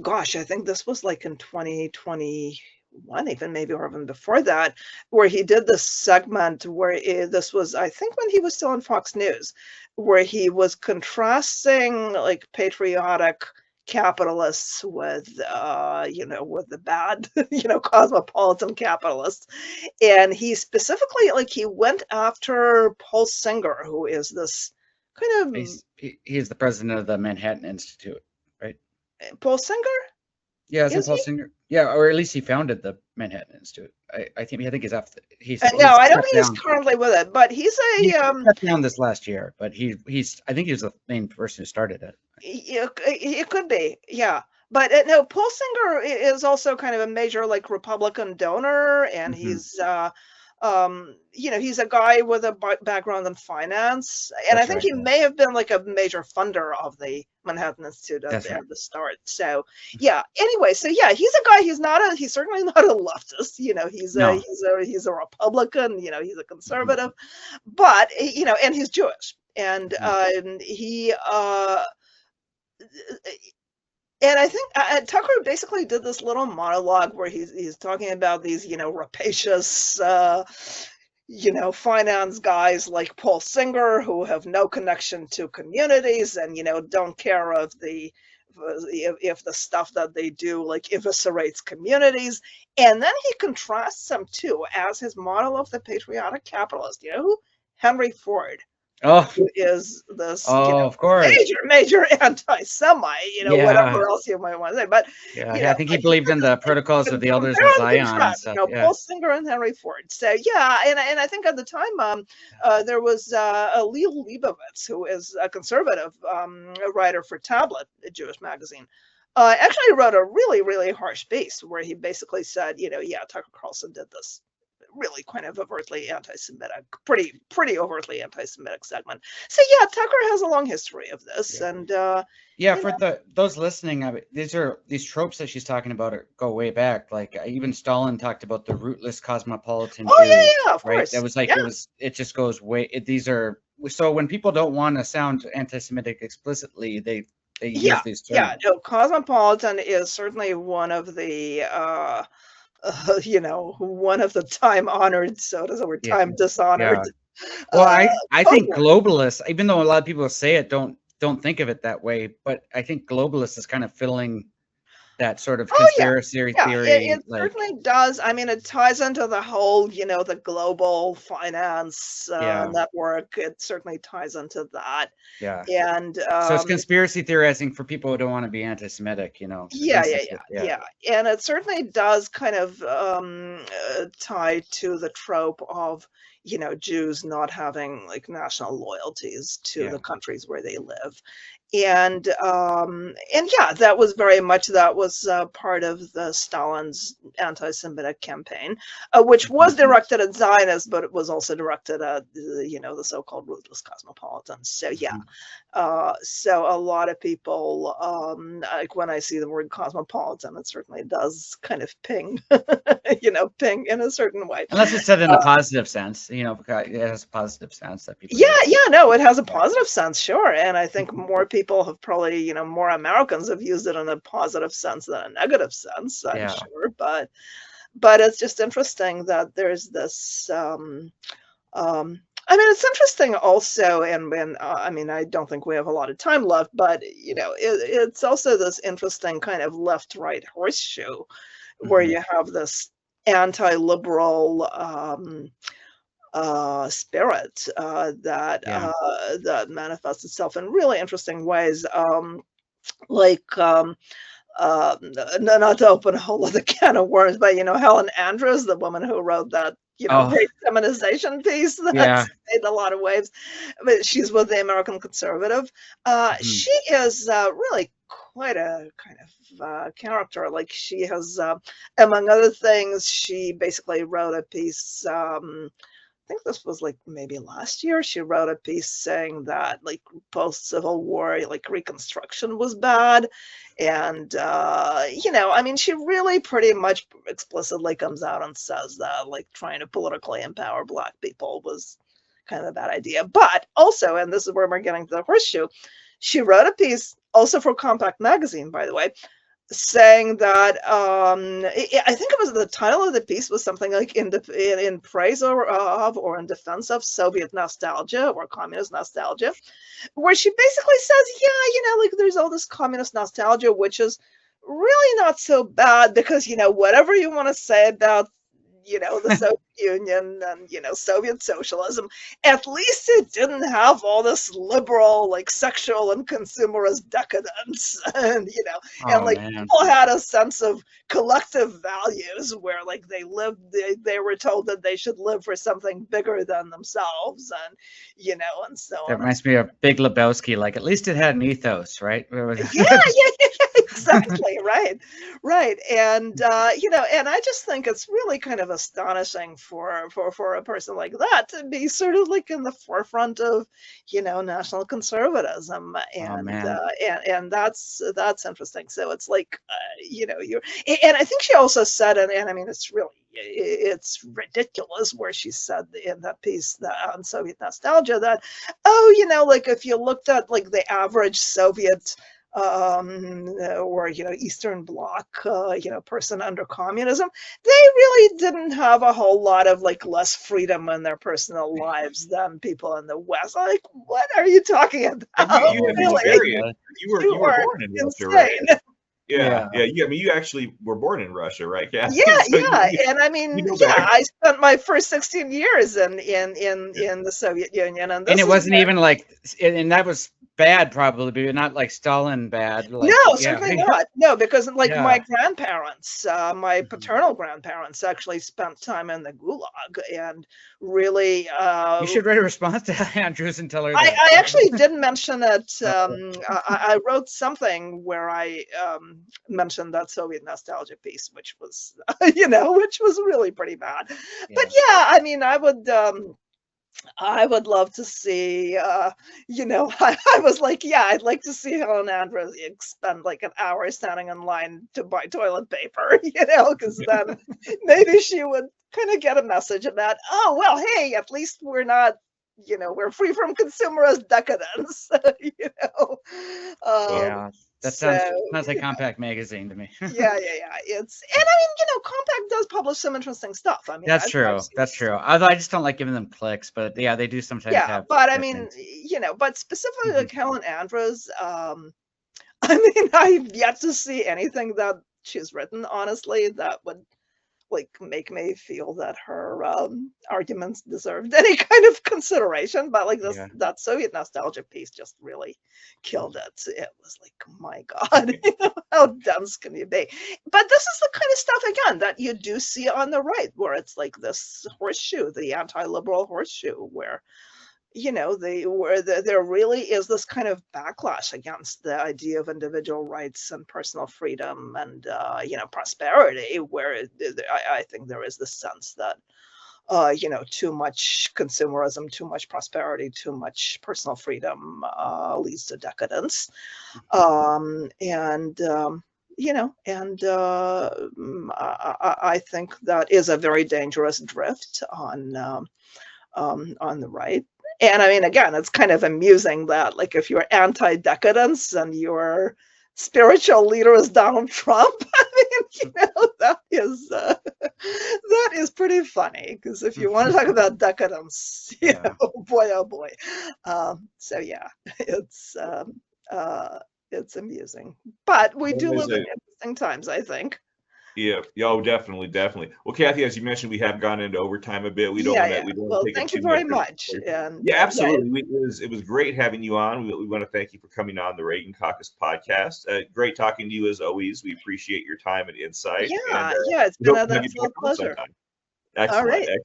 Gosh, I think this was like in 2021, even maybe, or even before that, where he did this segment where this was, I think, when he was still on Fox News, where he was contrasting like patriotic capitalists with with the bad cosmopolitan capitalists. And he specifically, like, he went after Paul Singer, who is this kind of he's the president of the Manhattan Institute, right? Paul Singer? Yeah, isn't Paul Singer? Yeah, or at least he founded the Manhattan Institute. I think he's off. No, I don't think he's currently with it, but he's he stepped down this last year. But he's I think he was the main person who started it. It could be, yeah. But no, Paul Singer is also kind of a major, like, Republican donor, and he's he's a guy with a background in finance, and I think he may have been like a major funder of the Manhattan Institute at the start. So anyway, so he's a guy. He's certainly not a leftist. He's a Republican. He's a conservative, but and he's Jewish, and he. And I think Tucker basically did this little monologue where he's talking about these, rapacious, finance guys like Paul Singer, who have no connection to communities and, don't care of the if the stuff that they do like eviscerates communities. And then he contrasts them too as his model of the patriotic capitalist. You know who? Henry Ford, Oh, who is this, of course. major anti-Semite, Yeah. whatever else you might want to say. But, Yeah, I think he believed in the protocols of the elders compare of and Zion and contrast, stuff. Yeah. Paul Singer and Henry Ford. So yeah, and I think at the time, there was Leo Leibovitz, who is a conservative writer for Tablet, a Jewish magazine. Actually wrote a really, really harsh piece where he basically said, yeah, Tucker Carlson did this really kind of overtly anti-Semitic, pretty overtly anti-Semitic segment. So yeah, Tucker has a long history of this, Yeah. and Yeah, for those listening, I mean, these tropes that she's talking about go way back. Like even Stalin talked about the rootless cosmopolitan oh Jew, yeah, of right? course, That was like yeah. it just goes way. These are so when people don't want to sound anti-Semitic explicitly, they use these terms. Yeah, no, cosmopolitan is certainly one of the one of the time honored, so does we're time dishonored. Yeah. Well, I think Word. globalists, even though a lot of people say it, don't think of it that way, but I think globalists is kind of filling that sort of conspiracy Yeah, theory, it like certainly does. I mean, it ties into the whole, the global finance yeah, network. It certainly ties into that. yeah. And So it's conspiracy theorizing for people who don't want to be anti-Semitic, At yeah, least yeah, that's yeah, yeah. And it certainly does kind of tie to the trope of, Jews not having like national loyalties to the countries where they live. And yeah, that was very much part of the Stalin's anti-Semitic campaign, which was directed at Zionists, but it was also directed at the so-called ruthless cosmopolitans. So yeah, so a lot of people, like when I see the word cosmopolitan, it certainly does kind of ping, ping in a certain way. unless it's said in a positive sense, because it has a positive sense that people Yeah, no, it has a positive sense, sure. And I think more people have probably, more Americans have used it in a positive sense than a negative sense, I'm sure. But it's just interesting that there's this I mean, it's interesting also, and I mean, I don't think we have a lot of time left, but it's also this interesting kind of left-right horseshoe where you have this anti-liberal spirit that manifests itself in really interesting ways. Like not to open a whole other can of worms, but Helen Andrews, the woman who wrote that great feminization piece that made a lot of waves, but she's with the American Conservative. She is really quite a kind of character. Like she has, among other things, she basically wrote a piece. I think this was like maybe last year. She wrote a piece saying that like post-Civil War, like Reconstruction was bad. And, I mean, she really pretty much explicitly comes out and says that like trying to politically empower Black people was kind of a bad idea. But also, and this is where we're getting to the horseshoe, she wrote a piece also for Compact Magazine, by the way, saying that I think it was the title of the piece was something like in praise of or in defense of Soviet nostalgia or communist nostalgia, where she basically says, yeah, like there's all this communist nostalgia, which is really not so bad because whatever you want to say about the Soviet Union and Soviet socialism, at least it didn't have all this liberal like sexual and consumerist decadence, and people had a sense of collective values where like they were told that they should live for something bigger than themselves, and and so on. That reminds me of Big Lebowski. Like at least it had an ethos, right? Yeah, exactly, right, and and I just think it's really kind of astonishing for a person like that to be sort of like in the forefront of national conservatism, and that's interesting. So it's like you're, and I think she also said, and I mean it's ridiculous where she said in that piece that on Soviet nostalgia that like if you looked at like the average Soviet or Eastern Bloc person under communism, they really didn't have a whole lot of less freedom in their personal lives than people in the West. Like, what are you talking about? You have Really? experience. You were are born in Russia, insane. right? Yeah. I mean, you actually were born in Russia, right, Kathy? Yeah, So yeah, and I mean, I spent my first 16 years in the Soviet Union, and And this it is wasn't even and that was bad, probably, but not like Stalin bad. no, certainly not. No, because my grandparents, my paternal grandparents, actually spent time in the Gulag, and really. You should write a response to Andrews and tell her that. I actually did mention it. I wrote something where I mentioned that Soviet nostalgia piece, which was, which was really pretty bad. But yeah, I mean, I would love to see, I was like, yeah, I'd like to see Helen Andrews spend an hour standing in line to buy toilet paper, because then maybe she would kind of get a message about, oh, well, hey, at least we're not, we're free from consumerist decadence, Yeah, that sounds like Compact Magazine to me. Yeah. It's, and I mean, Compact does publish some interesting stuff. I mean, that's true. Although I just don't like giving them clicks, but yeah, they do sometimes. Yeah, but I mean, but specifically like Helen Andrews, I mean, I've yet to see anything that she's written, honestly, that would make me feel that her arguments deserved any kind of consideration. But that Soviet nostalgia piece just really killed it. It was like, oh my God, how dense can you be? But this is the kind of stuff again that you do see on the right, where it's like this horseshoe, the anti-liberal horseshoe, where there really is this kind of backlash against the idea of individual rights and personal freedom and prosperity, where I think there is this sense that too much consumerism, too much prosperity, too much personal freedom leads to decadence, I think that is a very dangerous drift on the right. And I mean, again, it's kind of amusing that if you're anti-decadence and your spiritual leader is Donald Trump, I mean, that is pretty funny, because if you want to talk about decadence, boy, oh boy. So yeah, it's amusing, but we do live in interesting times, I think. Yeah. Oh, definitely. Well, Kathy, as you mentioned, we have gone into overtime a bit. We don't want to. Well, thank you very much. And yeah, absolutely. It was great having you on. We want to thank you for coming on the Reagan Caucus podcast. Great talking to you as always. We appreciate your time and insight. Yeah, it's been an absolute pleasure. Excellent. All right. Excellent.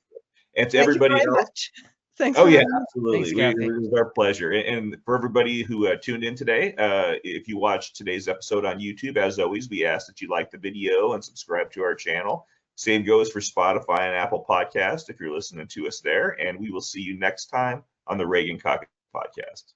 And to everybody else. Thanks. Oh yeah, absolutely. Thanks, it was our pleasure. And for everybody who tuned in today, if you watched today's episode on YouTube, as always, we ask that you like the video and subscribe to our channel. Same goes for Spotify and Apple Podcast if you're listening to us there. And we will see you next time on the Reagan Caucus podcast.